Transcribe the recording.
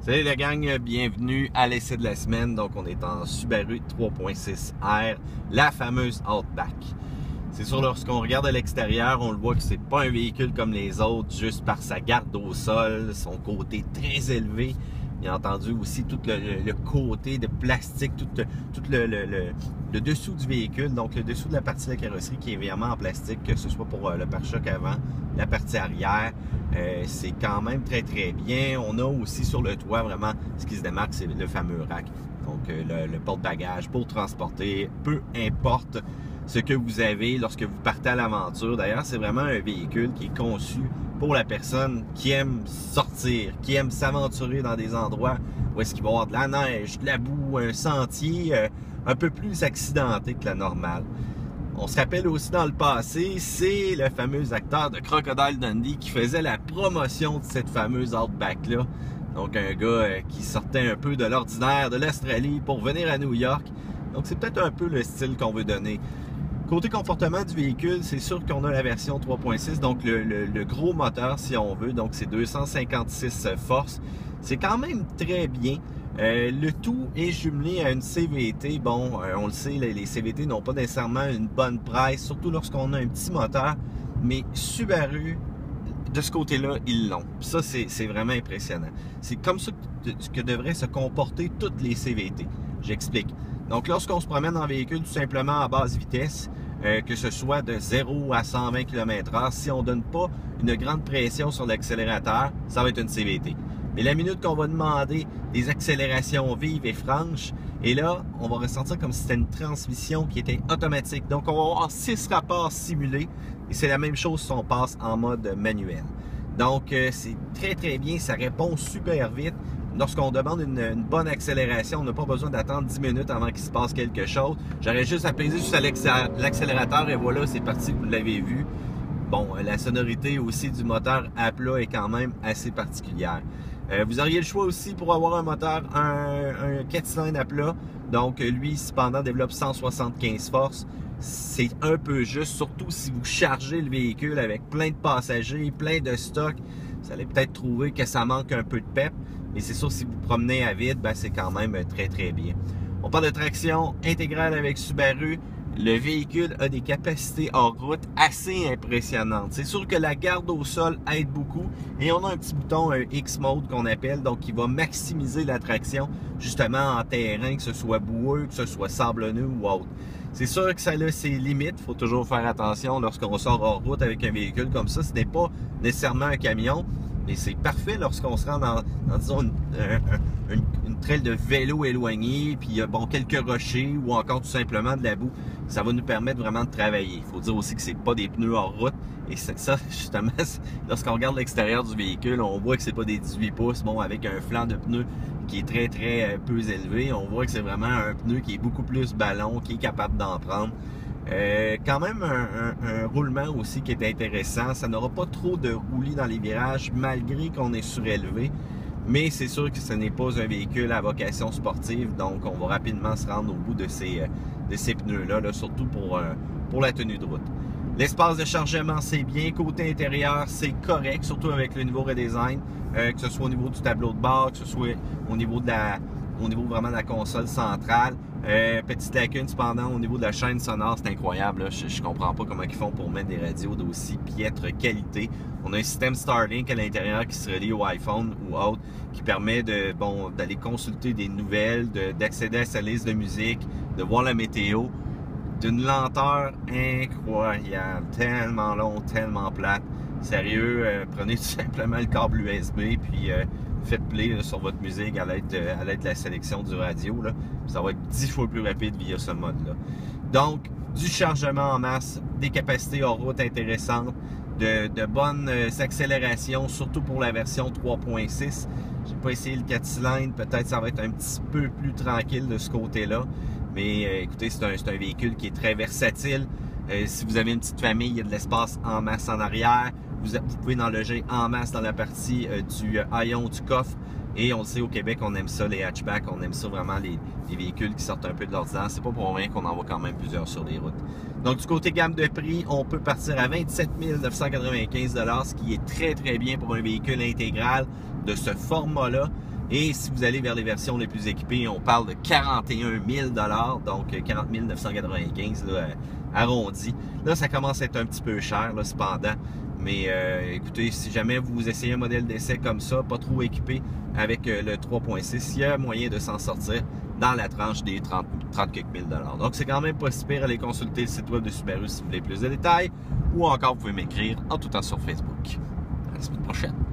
Salut la gang, bienvenue à l'essai de la semaine. Donc on est en Subaru 3.6R, la fameuse Outback. C'est sûr, lorsqu'on regarde à l'extérieur, on le voit que c'est pas un véhicule comme les autres, juste par sa garde au sol, son côté très élevé. Bien entendu aussi tout le côté de plastique, tout le dessous du véhicule, donc le dessous de la partie de la carrosserie qui est vraiment en plastique, que ce soit pour le pare-choc avant, la partie arrière, c'est quand même très bien. On a aussi sur le toit vraiment ce qui se démarque, c'est le fameux rack, donc le porte-bagages pour transporter, peu importe ce que vous avez lorsque vous partez à l'aventure. D'ailleurs, c'est vraiment un véhicule qui est conçu pour la personne qui aime sortir, qui aime s'aventurer dans des endroits où est-ce qu'il va y avoir de la neige, de la boue, un sentier un peu plus accidenté que la normale. On se rappelle aussi dans le passé, c'est le fameux acteur de Crocodile Dundee qui faisait la promotion de cette fameuse Outback-là. Donc un gars qui sortait un peu de l'ordinaire de l'Australie pour venir à New York. Donc c'est peut-être un peu le style qu'on veut donner. Côté comportement du véhicule, c'est sûr qu'on a la version 3.6, donc le gros moteur si on veut, donc c'est 256 forces. C'est quand même très bien. Le tout est jumelé à une CVT. Bon, on le sait, les CVT n'ont pas nécessairement une bonne presse, surtout lorsqu'on a un petit moteur, mais Subaru, de ce côté-là, ils l'ont. Ça, c'est vraiment impressionnant. C'est comme ça que devraient se comporter toutes les CVT. J'explique. Donc, lorsqu'on se promène en véhicule tout simplement à basse vitesse, que ce soit de 0 à 120 km/h, si on ne donne pas une grande pression sur l'accélérateur, ça va être une CVT. Mais la minute qu'on va demander des accélérations vives et franches, et là, on va ressentir comme si c'était une transmission qui était automatique. Donc, on va avoir 6 rapports simulés, et c'est la même chose si on passe en mode manuel. Donc, c'est très bien, ça répond super vite. Lorsqu'on demande une bonne accélération, on n'a pas besoin d'attendre 10 minutes avant qu'il se passe quelque chose. J'aurais juste à peser sur l'accélérateur et voilà, c'est parti, vous l'avez vu. Bon, la sonorité aussi du moteur à plat est quand même assez particulière. Vous auriez le choix aussi pour avoir un moteur, un 4 cylindres à plat. Donc, lui, cependant, développe 175 forces. C'est un peu juste, surtout si vous chargez le véhicule avec plein de passagers, plein de stock. Vous allez peut-être trouver que ça manque un peu de pep. Mais c'est sûr, si vous promenez à vide, ben, c'est quand même très bien. On parle de traction intégrale avec Subaru. Le véhicule a des capacités hors route assez impressionnantes. C'est sûr que la garde au sol aide beaucoup. Et on a un petit bouton X-Mode qu'on appelle, donc qui va maximiser la traction justement en terrain, que ce soit boueux, que ce soit sablonneux ou autre. C'est sûr que ça a ses limites. Il faut toujours faire attention lorsqu'on sort hors route avec un véhicule comme ça. Ce n'est pas nécessairement un camion. Et c'est parfait lorsqu'on se rend dans disons, une trail de vélo éloignée, puis bon, quelques rochers ou encore tout simplement de la boue. Ça va nous permettre vraiment de travailler. Il faut dire aussi que c'est pas des pneus hors route. Et ça, justement, lorsqu'on regarde l'extérieur du véhicule, on voit que c'est pas des 18 pouces, bon, avec un flanc de pneu qui est très peu élevé. On voit que c'est vraiment un pneu qui est beaucoup plus ballon, qui est capable d'en prendre. Quand même un roulement aussi qui est intéressant. Ça n'aura pas trop de roulis dans les virages malgré qu'on est surélevé. Mais c'est sûr que ce n'est pas un véhicule à vocation sportive. Donc on va rapidement se rendre au bout de ces pneus-là, surtout pour la tenue de route. L'espace de chargement, c'est bien. Côté intérieur, c'est correct, surtout avec le nouveau redesign. Que ce soit au niveau du tableau de bord, que ce soit au niveau vraiment de la console centrale. Petite lacune cependant au niveau de la chaîne sonore, c'est incroyable. Là. Je comprends pas comment ils font pour mettre des radios d'aussi piètre qualité. On a un système Starlink à l'intérieur qui se relie au iPhone ou autre, qui permet d'aller consulter des nouvelles, d'accéder à sa liste de musique, de voir la météo, d'une lenteur incroyable, tellement long, tellement plate. Sérieux, prenez tout simplement le câble USB puis faites play là, sur votre musique à l'aide de la sélection du radio. Là. Ça va être 10 fois plus rapide via ce mode-là. Donc, du chargement en masse, des capacités hors route intéressantes, de bonnes accélérations, surtout pour la version 3.6. J'ai pas essayé le 4 cylindres, peut-être ça va être un petit peu plus tranquille de ce côté-là. Mais écoutez, c'est un véhicule qui est très versatile. Si vous avez une petite famille, il y a de l'espace en masse en arrière. Vous pouvez en loger en masse dans la partie du haillon du coffre. Et on le sait, au Québec, on aime ça, les hatchbacks, on aime ça vraiment, les véhicules qui sortent un peu de l'ordinaire. C'est pas pour rien qu'on en voit quand même plusieurs sur les routes. Donc, du côté gamme de prix, on peut partir à 27 995 $, ce qui est très bien pour un véhicule intégral de ce format-là. Et si vous allez vers les versions les plus équipées, on parle de 41 000 $, donc 40 995 là, arrondi. Là, ça commence à être un petit peu cher, là, cependant. Mais écoutez, si jamais vous essayez un modèle d'essai comme ça, pas trop équipé avec le 3.6, il y a moyen de s'en sortir dans la tranche des 30 quelques mille $. Donc, c'est quand même pas si pire. Allez consulter le site web de Subaru si vous voulez plus de détails. Ou encore, vous pouvez m'écrire en tout temps sur Facebook. À la semaine prochaine.